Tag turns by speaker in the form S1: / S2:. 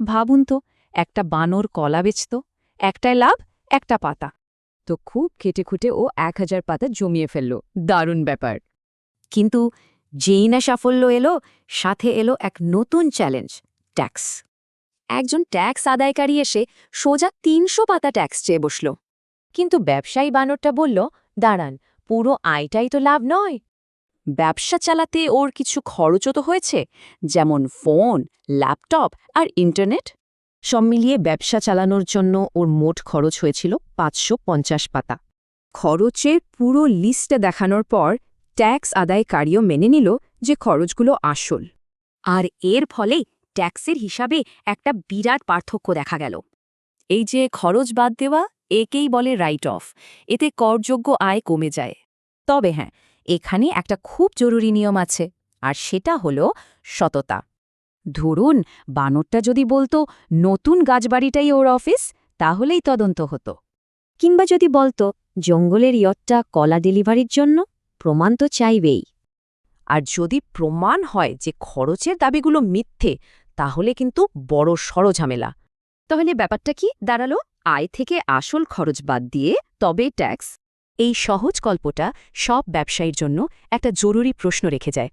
S1: ভাবুন তো, একটা বানর কলা বেচত, একটায় লাভ, একটা পাতা।
S2: তো খুব খেটে-খুঁটে ও ১,০০০ পাতা জমিয়ে ফেলল। দারুণ ব্যাপার।
S3: কিন্তু যেই না সাফল্য এলো, সাথে এলো এক নতুন চ্যালেঞ্জ, ট্যাক্স। একজন ট্যাক্স আদায়কারী এসে সোজা ৩০০ পাতা ট্যাক্স চেয়ে বসল।
S2: কিন্তু ব্যবসায়ী বানরটা বলল, দাঁড়ান, পুরো আয়টাই তো লাভ নয়। ব্যবসা চালাতে ওর কিছু খরচও তো হয়েছে, যেমন ফোন, ল্যাপটপ আর ইন্টারনেট।
S1: সব মিলিয়ে ব্যবসা চালানোর জন্য ওর মোট খরচ হয়েছিল ৫৫০ পাতা।
S2: খরচের পুরো লিস্টে দেখানোর পর ট্যাক্স আদায়কারীও মেনে নিল যে খরচগুলো আসল।
S3: আর এর ফলে ট্যাক্সের হিসাবে একটা বিরাট পার্থক্য দেখা গেল।
S1: এই যে খরচ বাদ দেওয়া, একেই বলে রাইট অফ। এতে করযোগ্য আয় কমে যায়। তবে হ্যাঁ, এখানে একটা খুব জরুরি নিয়ম আছে, আর সেটা হলো সততা। ধরুন, বানরটা যদি বলতো নতুন গাছবাড়িটাই ওর অফিস, তাহলেই তদন্ত হতো।
S3: কিংবা যদি বলতো জঙ্গলের ইয়টটা কলা ডেলিভারির জন্য, প্রমাণ তো চাইবেই।
S1: আর যদি প্রমাণ হয় যে খরচের দাবিগুলো মিথ্যে, তাহলে কিন্তু বড় ঝামেলা।
S2: তাহলে ব্যাপারটা কি দাঁড়ালো? আয় থেকে আসল খরচ বাদ দিয়ে তবে ট্যাক্স।
S1: এই সহজ গল্পটা সব ব্যবসায়ীর জন্য একটা জরুরি প্রশ্ন রেখে যায়।